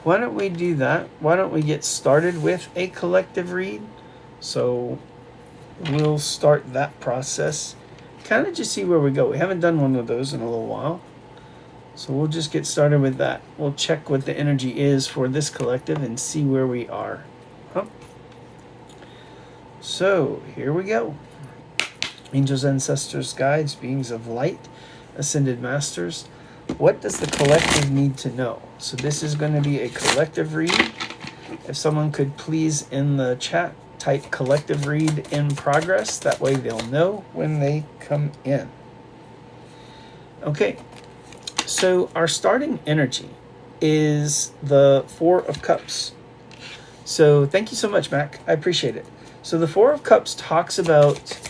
why don't we do that? Why don't we get started with a collective read? So we'll start that process. Kind of just see where we go. We haven't done one of those in a little while. So we'll just get started with that. We'll check what the energy is for this collective and see where we are. Huh? So here we go. Angels, ancestors, guides, beings of light, ascended masters. What does the collective need to know? So this is going to be a collective read. If someone could please in the chat type collective read in progress. That way they'll know when they come in. Okay. So our starting energy is the Four of Cups. So thank you so much, Mac. I appreciate it. So the Four of Cups talks about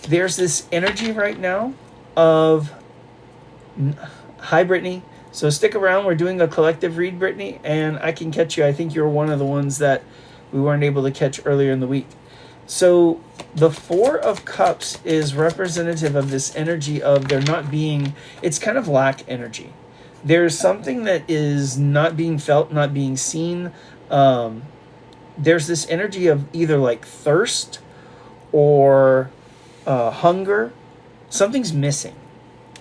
there's this energy right now of... Hi, Brittany. So stick around. We're doing a collective read, Brittany, and I can catch you. I think you're one of the ones that we weren't able to catch earlier in the week. So the Four of Cups is representative of this energy of there not being, it's kind of lack energy. There's something that is not being felt, not being seen. There's this energy of either like thirst or hunger. Something's missing.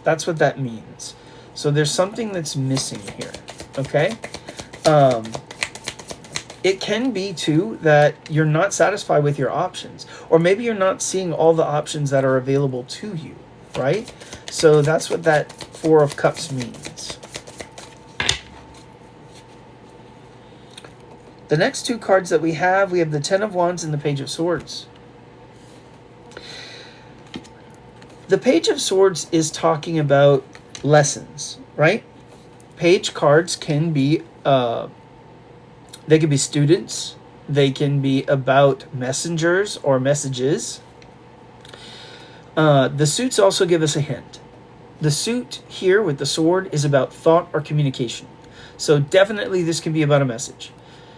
That's what that means. So there's something that's missing here. Okay? It can be, too, that you're not satisfied with your options. Or maybe you're not seeing all the options that are available to you, right? So that's what that Four of Cups means. The next two cards that we have the Ten of Wands and the Page of Swords. The Page of Swords is talking about lessons, right? Page cards can be... they can be students. They can be about messengers or messages. The suits also give us a hint. The suit here with the sword is about thought or communication. So definitely this can be about a message.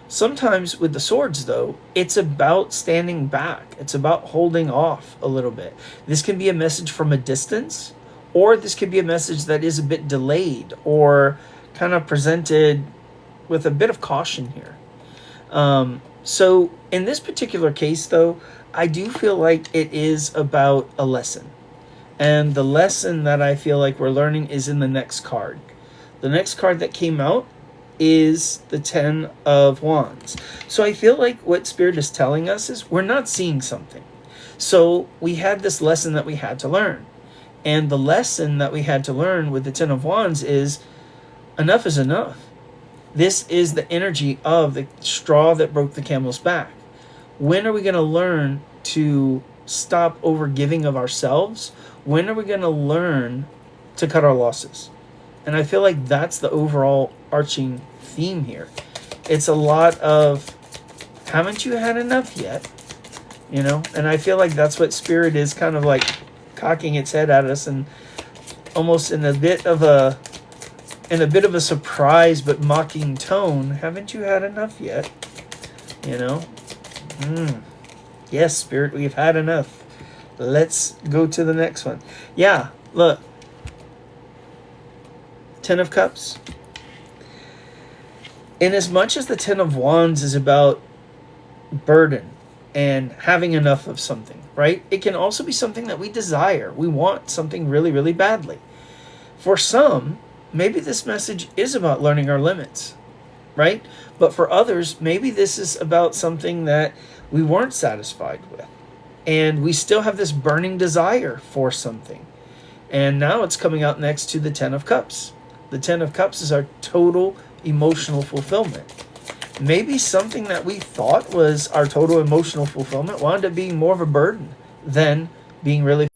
Sometimes with the swords, though, it's about standing back. It's about holding off a little bit. This can be a message from a distance, or this could be a message that is a bit delayed or kind of presented with a bit of caution here. So in this particular case, though, I do feel like it is about a lesson. And the lesson that I feel like we're learning is in the next card. The next card that came out is the Ten of Wands. So I feel like what Spirit is telling us is we're not seeing something. So we had this lesson that we had to learn. And the lesson that we had to learn with the Ten of Wands is enough is enough. This is the energy of the straw that broke the camel's back. When are we going to learn to stop overgiving of ourselves? When are we going to learn to cut our losses? And I feel like that's the overall arching theme here. It's a lot of, haven't you had enough yet? You know, and I feel like that's what Spirit is kind of like cocking its head at us and almost in a bit of a surprise but mocking tone. Haven't you had enough yet? You know? Yes, Spirit, we've had enough. Let's go to the next one. Yeah, look. Ten of Cups. In as much as the Ten of Wands is about burden and having enough of something, right? It can also be something that we desire. We want something really, really badly. For some, maybe this message is about learning our limits, right? But for others, maybe this is about something that we weren't satisfied with. And we still have this burning desire for something. And now it's coming out next to the Ten of Cups. The Ten of Cups is our total emotional fulfillment. Maybe something that we thought was our total emotional fulfillment wound up being more of a burden than being really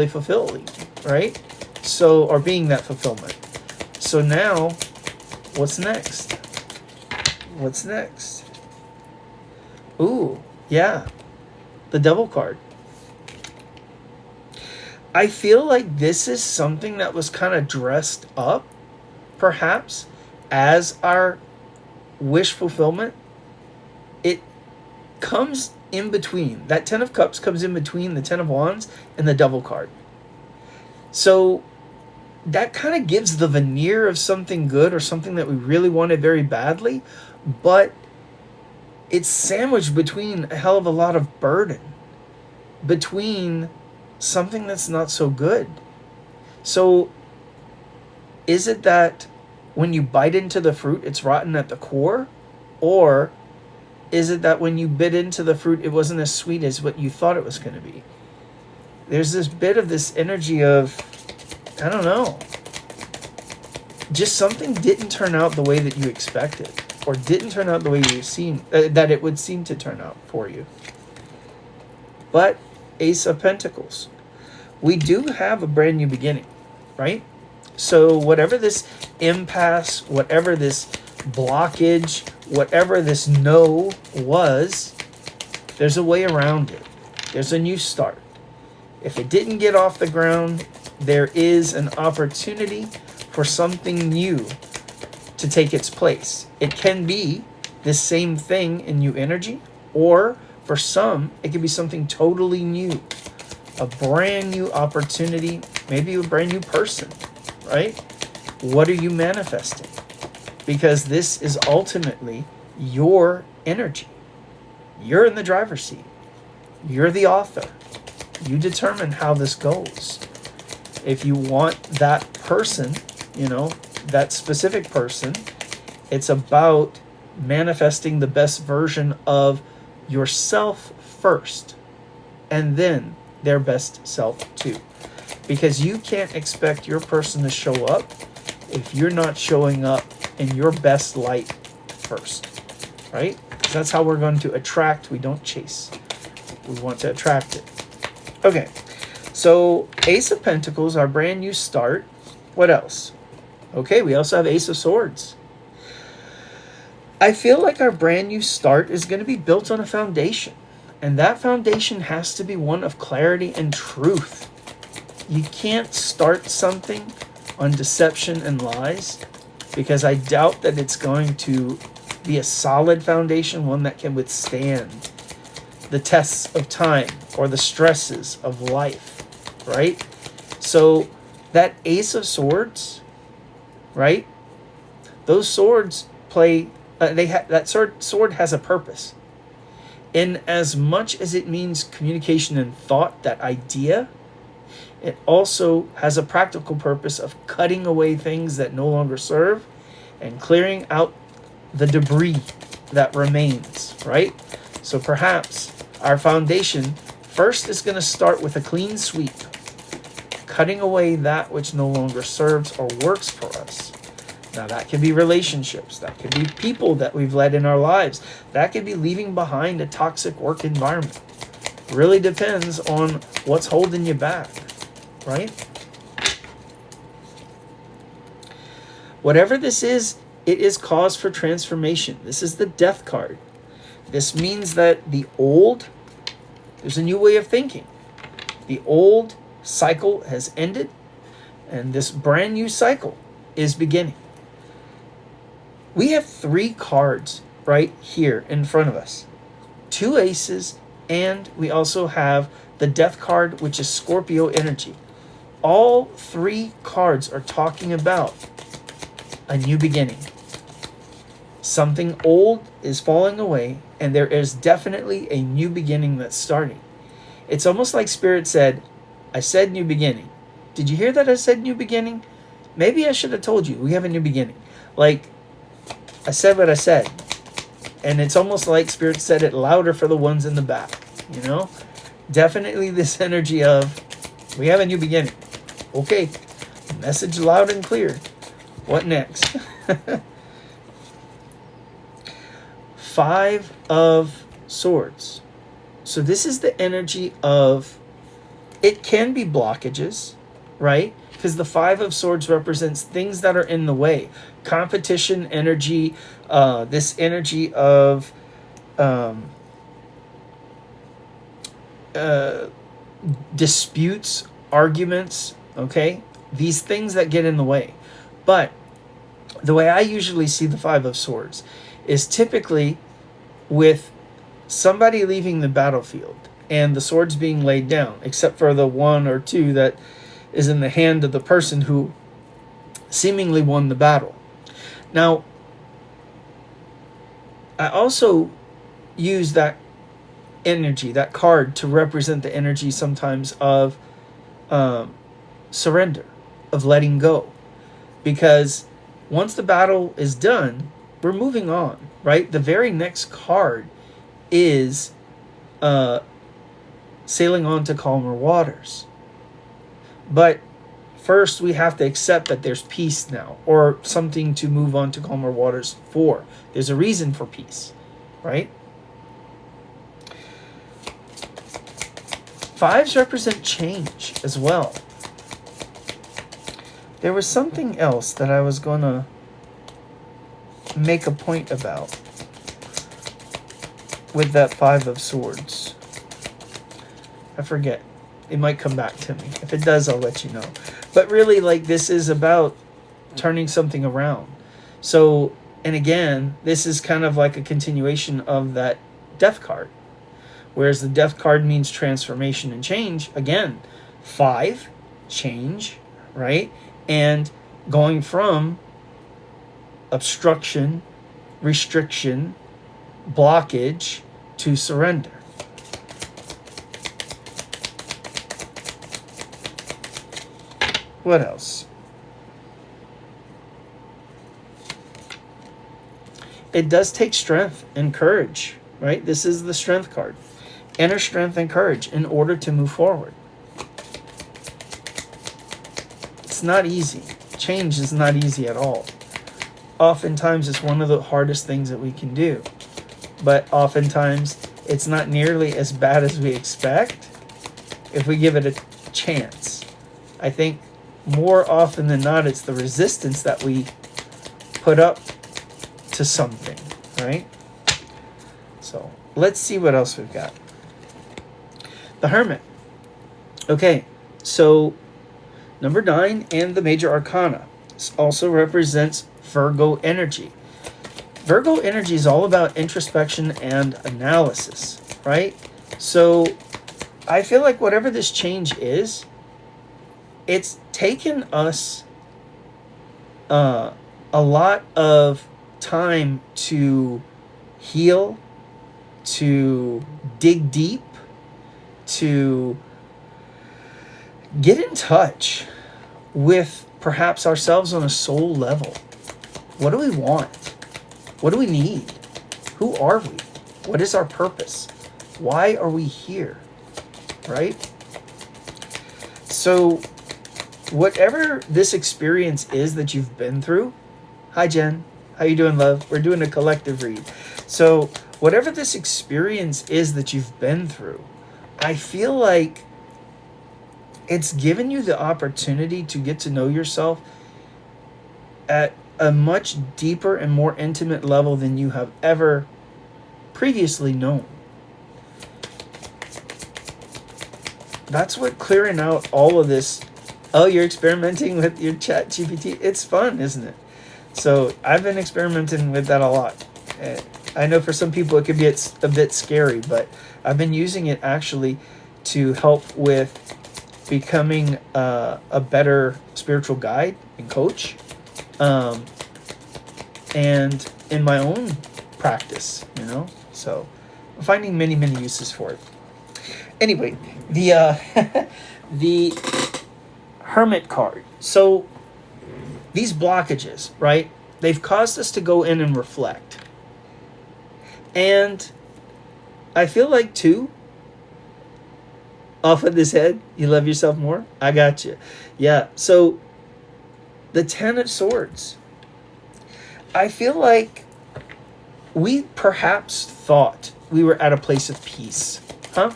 fulfilling, right? So, or being that fulfillment. So now, what's next? What's next? Ooh, yeah, the Devil card. I feel like this is something that was kind of dressed up, perhaps, as our wish fulfillment. It comes in between. That Ten of Cups comes in between the Ten of Wands and the Devil card. So that kind of gives the veneer of something good or something that we really wanted very badly, but it's sandwiched between a hell of a lot of burden, between something that's not so good. So is it that when you bite into the fruit, it's rotten at the core? Or is it that when you bit into the fruit, it wasn't as sweet as what you thought it was going to be? There's this bit of this energy of, I don't know, just something didn't turn out the way that you expected, or didn't turn out the way you seem that it would seem to turn out for you. But Ace of Pentacles, we do have a brand new beginning, right? So whatever this impasse, whatever this blockage, whatever this no was, there's a way around it. There's a new start. If it didn't get off the ground, there is an opportunity for something new to take its place. It can be this same thing in new energy, or for some, it could be something totally new. A brand new opportunity, maybe a brand new person, right? What are you manifesting? Because this is ultimately your energy. You're in the driver's seat. You're the author. You determine how this goes. If you want that person, that specific person, it's about manifesting the best version of yourself first, and then their best self too. Because you can't expect your person to show up if you're not showing up in your best light first, right? That's how we're going to attract. We don't chase. We want to attract it. Okay, so Ace of Pentacles, our brand new start. What else? Okay, we also have Ace of Swords. I feel like our brand new start is going to be built on a foundation. And that foundation has to be one of clarity and truth. You can't start something on deception and lies, because I doubt that it's going to be a solid foundation, one that can withstand the tests of time or the stresses of life, right? So that Ace of Swords, right? Those swords play, that sword has a purpose. In as much as it means communication and thought, that idea, it also has a practical purpose of cutting away things that no longer serve and clearing out the debris that remains, right? So perhaps our foundation first is going to start with a clean sweep, cutting away that which no longer serves or works for us. Now that could be relationships, that could be people that we've led in our lives, that could be leaving behind a toxic work environment. Really depends on what's holding you back, right? Whatever this is, it is cause for transformation. This is the Death card. This means that the old, there's a new way of thinking. The old cycle has ended, and this brand new cycle is beginning. We have 3 cards right here in front of us. 2 aces, and we also have the Death card, which is Scorpio energy. All 3 cards are talking about a new beginning. Something old is falling away, and there is definitely a new beginning that's starting. It's almost like Spirit said, I said new beginning. Did you hear that I said new beginning? Maybe I should have told you we have a new beginning. Like, I said what I said. And it's almost like Spirit said it louder for the ones in the back, Definitely this energy of, we have a new beginning. Okay, message loud and clear. What next? 5 of Swords. So this is the energy of, it can be blockages, right? Because the 5 of Swords represents things that are in the way. Competition energy, this energy of disputes, arguments, okay? These things that get in the way. But the way I usually see the 5 of Swords is typically with somebody leaving the battlefield and the swords being laid down, except for the 1 or 2 that is in the hand of the person who seemingly won the battle. Now, I also use that energy, that card, to represent the energy sometimes of surrender, of letting go. Because once the battle is done, we're moving on, right? The very next card is sailing on to calmer waters. But first, we have to accept that there's peace now, or something to move on to calmer waters for. There's a reason for peace, right? Fives represent change as well. There was something else that I was going to make a point about with that Five of Swords. I forget. It might come back to me. If it does, I'll let you know. But really, like, this is about turning something around. So, and again, this is kind of like a continuation of that Death card. Whereas the Death card means transformation and change. Again, 5, change, right? And going from obstruction, restriction, blockage to surrender. What else? It does take strength and courage, right? This is the Strength card. Inner strength and courage in order to move forward. It's not easy. Change is not easy at all. Oftentimes, it's one of the hardest things that we can do. But oftentimes, it's not nearly as bad as we expect if we give it a chance. I think more often than not, it's the resistance that we put up to something, right? So let's see what else we've got. The Hermit. Okay, so number 9 and the Major Arcana also represents Virgo energy. Virgo energy is all about introspection and analysis, right? So I feel like whatever this change is, it's taken us a lot of time to heal, to dig deep, to get in touch with perhaps ourselves on a soul level. What do we want? What do we need? Who are we? What is our purpose? Why are we here? Right? So whatever this experience is that you've been through, hi Jen, how you doing, love? We're doing a collective read. So whatever this experience is that you've been through, I feel like it's given you the opportunity to get to know yourself at a much deeper and more intimate level than you have ever previously known. That's what clearing out all of this. Oh, you're experimenting with your Chat GPT. It's fun, isn't it? So I've been experimenting with that a lot. I know for some people it could be a bit scary, but I've been using it actually to help with becoming a better spiritual guide and coach, and in my own practice, you know. So I'm finding many uses for it. Anyway, the the Hermit card. So these blockages, right? They've caused us to go in and reflect. And I feel like, too, off of this head, you love yourself more? I got you. Yeah, so the 10 of Swords. I feel like we perhaps thought we were at a place of peace. Huh?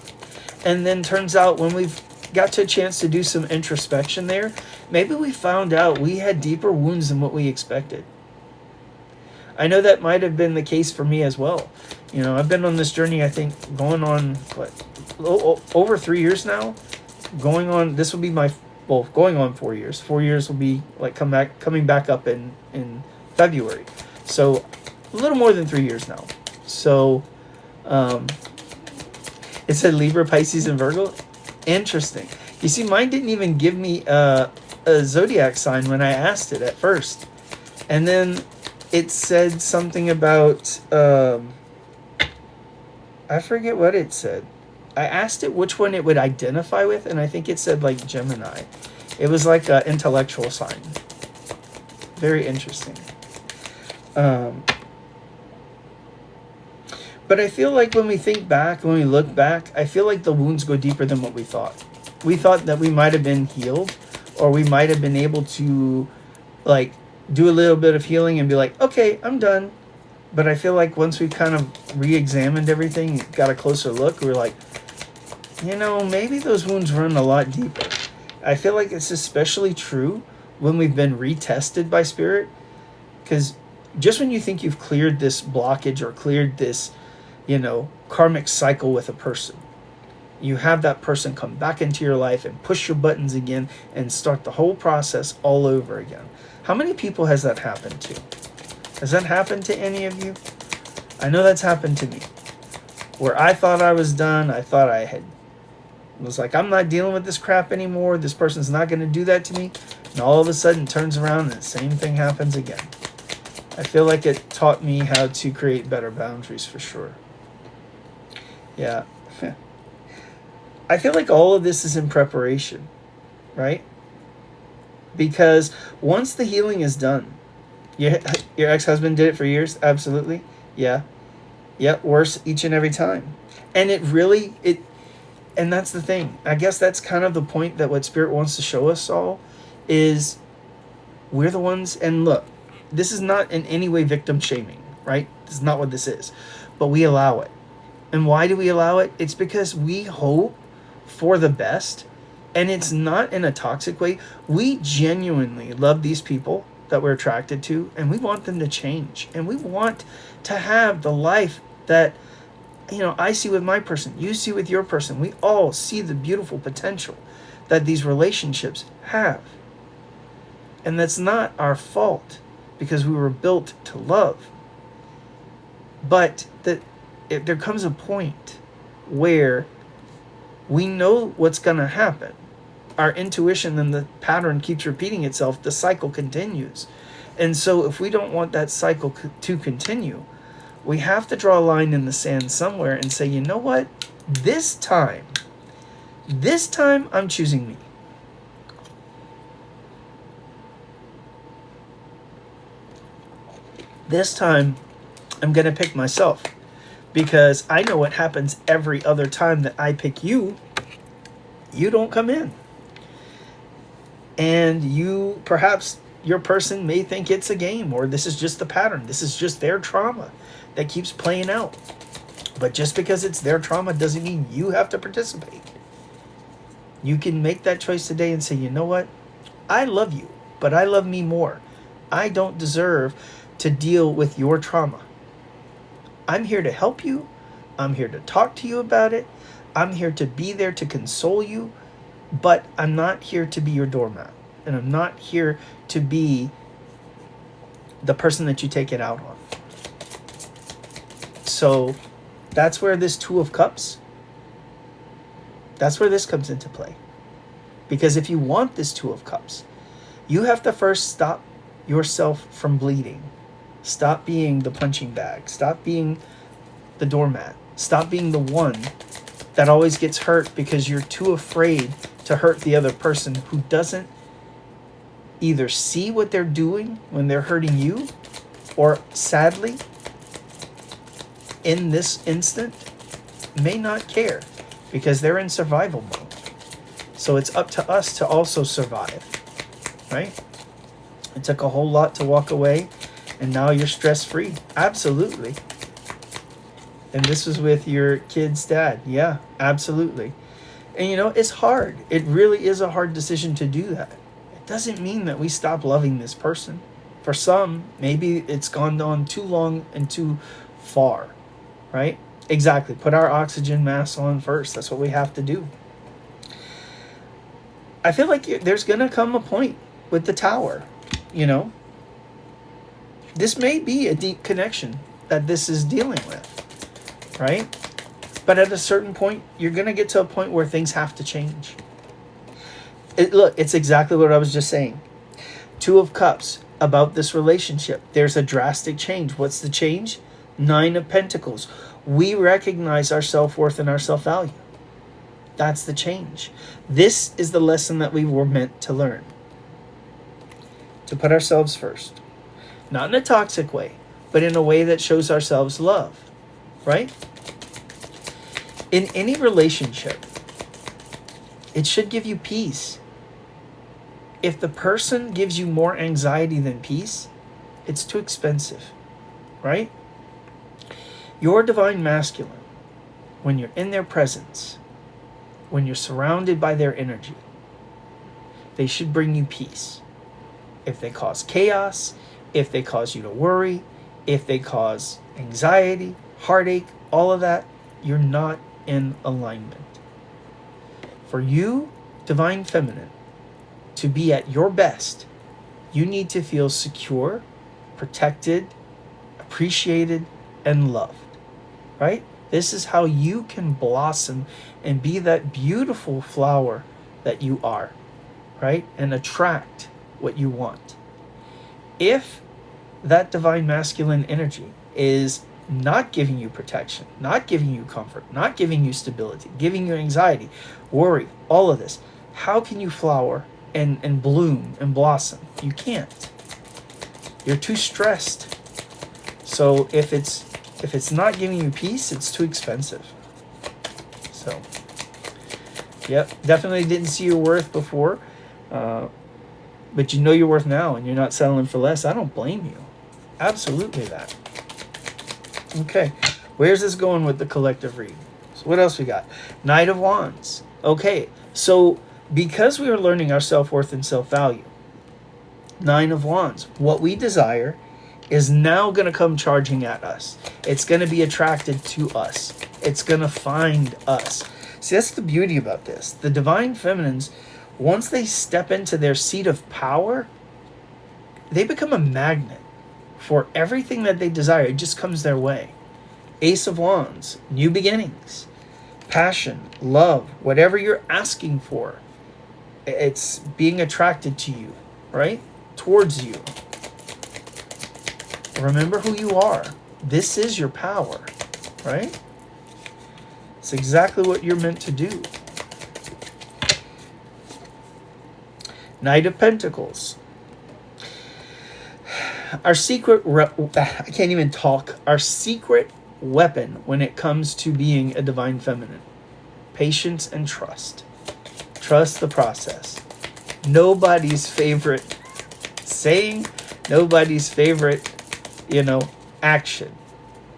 And then turns out when we've got to a chance to do some introspection there, maybe we found out we had deeper wounds than what we expected. I know that might have been the case for me as well. You know, I've been on this journey, I think, going on, over 3 years now? This will be going on 4 years. 4 years will be like coming back up in February. So a little more than 3 years now. So it said Libra, Pisces, and Virgo. Interesting. You see, mine didn't even give me a zodiac sign when I asked it at first. And then it said something about, I forget what it said. I asked it which one it would identify with, and I think it said like Gemini. It was like an intellectual sign. Very interesting. But I feel like when we think back, when we look back, I feel like the wounds go deeper than what we thought. We thought that we might have been healed, or we might have been able to like do a little bit of healing and be like, okay, I'm done. But I feel like once we kind of re-examined everything, got a closer look, we were like, maybe those wounds run a lot deeper. I feel like it's especially true when we've been retested by Spirit. Because just when you think you've cleared this blockage or cleared this, karmic cycle with a person, you have that person come back into your life and push your buttons again and start the whole process all over again. How many people has that happened to? Has that happened to any of you? I know that's happened to me. Where I thought I was done, I thought was like, I'm not dealing with this crap anymore. This person's not going to do that to me. And all of a sudden turns around and the same thing happens again. I feel like it taught me how to create better boundaries for sure. Yeah. I feel like all of this is in preparation, right? Because once the healing is done, your ex-husband did it for years? Absolutely. Yeah. Worse each and every time. And and that's the thing. I guess that's kind of the point that what Spirit wants to show us all is we're the ones, and look, this is not in any way victim shaming, right? This is not what this is. But we allow it. And why do we allow it? It's because we hope for the best, and it's not in a toxic way. We genuinely love these people that we're attracted to, and we want them to change, and we want to have the life that I see with my person, you see with your person. We all see the beautiful potential that these relationships have, and that's not our fault because we were built to love. But there comes a point where we know what's going to happen. Our intuition and the pattern keeps repeating itself. The cycle continues. And so if we don't want that cycle to continue, we have to draw a line in the sand somewhere and say, you know what? This time I'm choosing me. This time I'm going to pick myself. Because I know what happens every other time that I pick you. You don't come in. And perhaps your person may think it's a game, or this is just the pattern. This is just their trauma that keeps playing out. But just because it's their trauma doesn't mean you have to participate. You can make that choice today and say, you know what? I love you, but I love me more. I don't deserve to deal with your trauma. I'm here to help you. I'm here to talk to you about it. I'm here to be there to console you. But I'm not here to be your doormat. And I'm not here to be the person that you take it out on. So that's where this Two of Cups, that's where this comes into play. Because if you want this Two of Cups, you have to first stop yourself from bleeding. Stop being the punching bag. Stop being the doormat. Stop being the one that always gets hurt because you're too afraid to hurt the other person who doesn't either see what they're doing when they're hurting you, or sadly, in this instant, may not care because they're in survival mode. So it's up to us to also survive, right? It took a whole lot to walk away, and now you're stress-free. Absolutely. And this was with your kid's dad. Yeah, absolutely. And it's hard. It really is a hard decision to do that. It doesn't mean that we stop loving this person. For some, maybe it's gone on too long and too far, right? Exactly. Put our oxygen masks on first. That's what we have to do. I feel like there's going to come a point with the tower, This may be a deep connection that this is dealing with, right? But at a certain point, you're going to get to a point where things have to change. Look, it's exactly what I was just saying. Two of Cups, about this relationship. There's a drastic change. What's the change? Nine of Pentacles. We recognize our self-worth and our self-value. That's the change. This is the lesson that we were meant to learn. To put ourselves first. Not in a toxic way, but in a way that shows ourselves love. Right? In any relationship, it should give you peace. If the person gives you more anxiety than peace, it's too expensive, right? Your divine masculine, when you're in their presence, when you're surrounded by their energy, they should bring you peace. If they cause chaos, if they cause you to worry, if they cause anxiety, heartache, all of that, you're not in alignment. For you, divine feminine, to be at your best, you need to feel secure, protected, appreciated, and loved, right? This is how you can blossom and be that beautiful flower that you are, right? And attract what you want. If that divine masculine energy is not giving you protection, not giving you comfort, not giving you stability, giving you anxiety, worry, all of this, how can you flower and bloom and blossom? You can't. You're too stressed. So if it's not giving you peace, it's too expensive. So, yep, definitely didn't see your worth before, but you know your worth now, and you're not settling for less. I don't blame you. Absolutely that. Okay, where's this going with the collective read? So what else we got? Knight of Wands. Okay, so because we are learning our self-worth and self-value, Nine of Wands, what we desire is now going to come charging at us. It's going to be attracted to us. It's going to find us. See, that's the beauty about this. The divine feminines, once they step into their seat of power, they become a magnet for everything that they desire. It just comes their way. Ace of Wands, new beginnings, passion, love, whatever you're asking for, it's being attracted to you, right? Towards you. Remember who you are. This is your power, right? It's exactly what you're meant to do. Knight of Pentacles. Our secret, I can't even talk. Our secret weapon when it comes to being a divine feminine. Patience and trust. Trust the process. Nobody's favorite saying, nobody's favorite, action.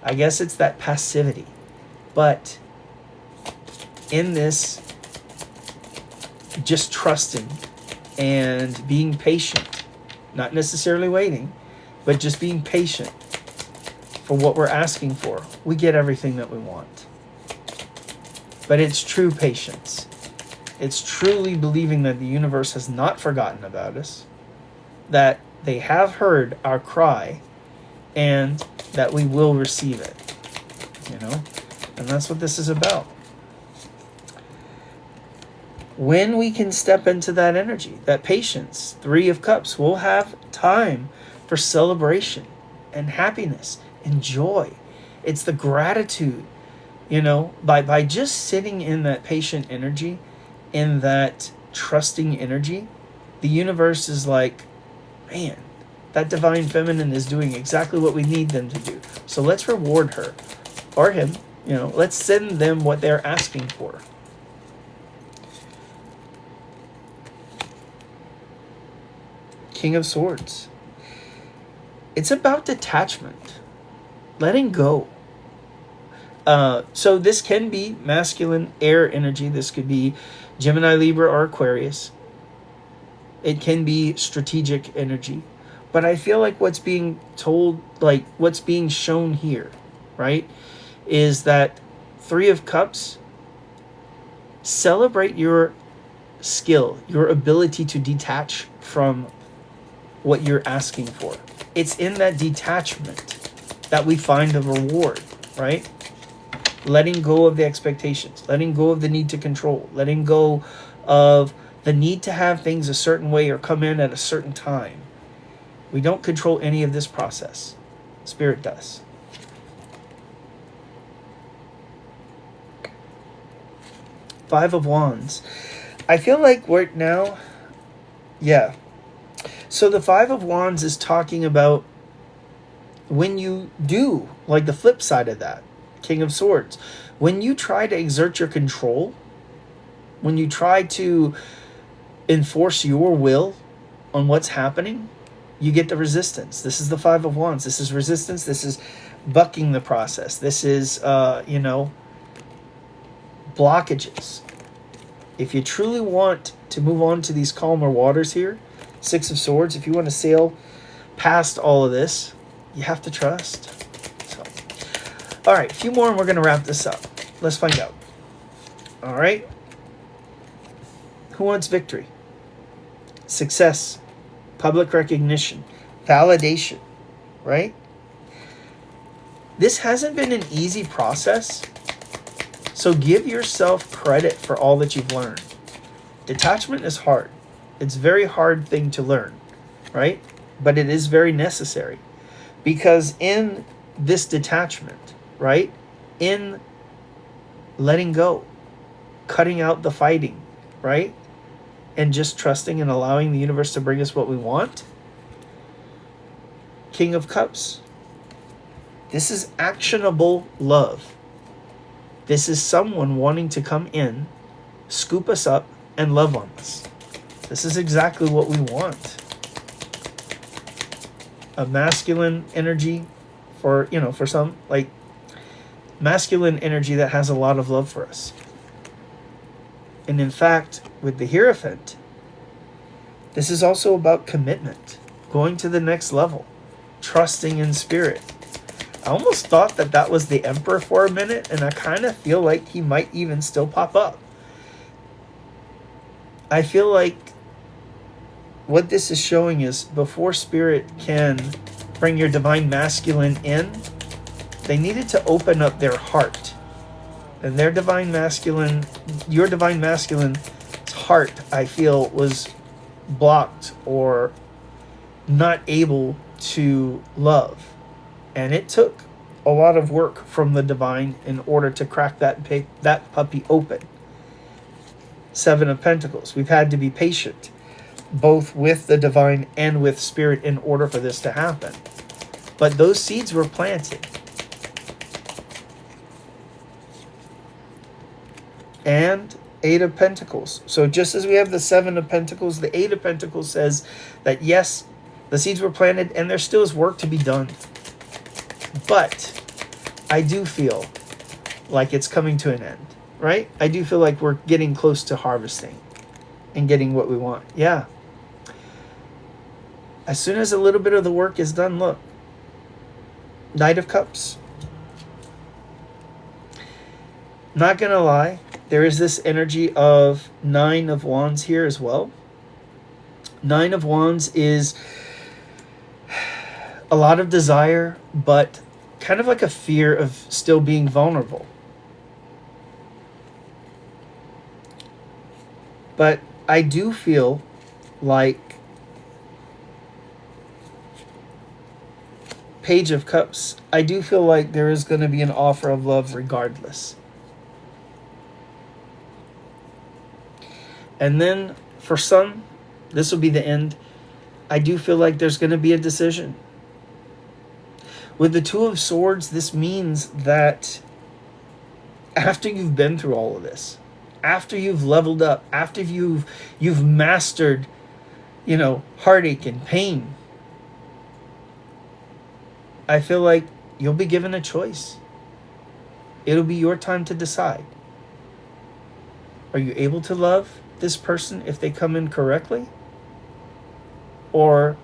I guess it's that passivity. But in this, just trusting and being patient, not necessarily waiting, but just being patient for what we're asking for, we get everything that we want. But it's true patience. It's truly believing that the universe has not forgotten about us, that they have heard our cry, and that we will receive it. And that's what this is about. When we can step into that energy, that patience, Three of Cups, we'll have time for celebration and happiness and joy. It's the gratitude, by just sitting in that patient energy, in that trusting energy, the universe is like, man, that divine feminine is doing exactly what we need them to do. So let's reward her or him. Let's send them what they're asking for. King of Swords. It's about detachment, letting go. So this can be masculine air energy. This could be Gemini, Libra, or Aquarius. It can be strategic energy. But I feel like what's being told, like what's being shown here, right, is that Three of Cups, celebrate your skill, your ability to detach from what you're asking for. It's in that detachment that we find the reward, right? Letting go of the expectations, letting go of the need to control, letting go of the need to have things a certain way or come in at a certain time. We don't control any of this process. Spirit does. Five of Wands. I feel like we're now, yeah. So the Five of Wands is talking about when you do, like the flip side of that, King of Swords, when you try to exert your control, when you try to enforce your will on what's happening, you get the resistance. This is the Five of Wands. This is resistance. This is bucking the process. This is, blockages. If you truly want to move on to these calmer waters here, Six of Swords, if you want to sail past all of this, you have to trust. So, all right, a few more and we're going to wrap this up. Let's find out. All right. Who wants victory? Success, public recognition, validation, right? This hasn't been an easy process, so give yourself credit for all that you've learned. Detachment is hard. It's a very hard thing to learn, right? But it is very necessary, because in this detachment, right, in letting go, cutting out the fighting, right, and just trusting and allowing the universe to bring us what we want. King of Cups. This is actionable love. This is someone wanting to come in, scoop us up, and love on us. This is exactly what we want. A masculine energy for some, like masculine energy that has a lot of love for us. And in fact, with the Hierophant, this is also about commitment, going to the next level, trusting in spirit. I almost thought that was the Emperor for a minute, and I kind of feel like he might even still pop up. I feel like what this is showing is before spirit can bring your divine masculine in, they needed to open up their heart. And their divine masculine, your divine masculine's heart, I feel, was blocked or not able to love. And it took a lot of work from the divine in order to crack that puppy open. Seven of Pentacles. We've had to be patient, both with the divine and with spirit, in order for this to happen. But those seeds were planted. And Eight of Pentacles. So just as we have the Seven of Pentacles, the Eight of Pentacles says that yes, the seeds were planted and there still is work to be done. But I do feel like it's coming to an end, right? I do feel like we're getting close to harvesting and getting what we want. Yeah. As soon as a little bit of the work is done, look. Knight of Cups. Not gonna lie, there is this energy of Nine of Wands here as well. Nine of Wands is a lot of desire, but kind of like a fear of still being vulnerable. But I do feel like Page of Cups, I do feel like there is going to be an offer of love regardless. And then for some, this will be the end. I do feel like there's going to be a decision. With the Two of Swords, this means that after you've been through all of this, after you've leveled up, after you've mastered, heartache and pain, I feel like you'll be given a choice. It'll be your time to decide. Are you able to love this person if they come in correctly? Or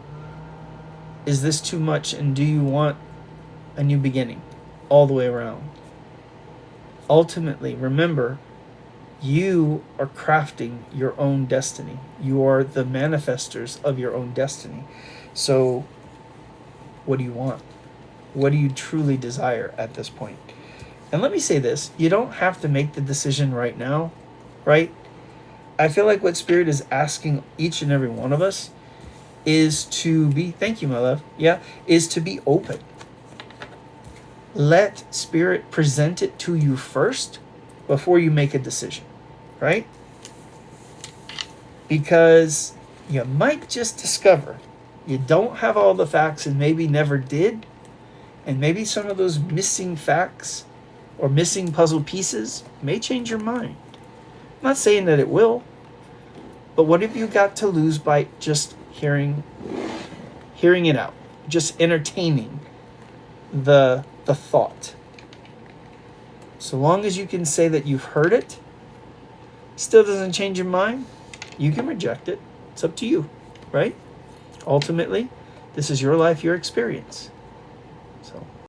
is this too much, and do you want a new beginning all the way around? Ultimately, remember, you are crafting your own destiny. You are the manifestors of your own destiny. So what do you want? What do you truly desire at this point? And let me say this, you don't have to make the decision right now, right? I feel like what Spirit is asking each and every one of us is to be, thank you, my love. Yeah, is to be open. Let Spirit present it to you first before you make a decision, right? Because you might just discover you don't have all the facts and maybe never did. And maybe some of those missing facts or missing puzzle pieces may change your mind. I'm not saying that it will, but what have you got to lose by just hearing it out, just entertaining the thought? So long as you can say that you've heard it, still doesn't change your mind, you can reject it. It's up to you, right? Ultimately, this is your life, your experience.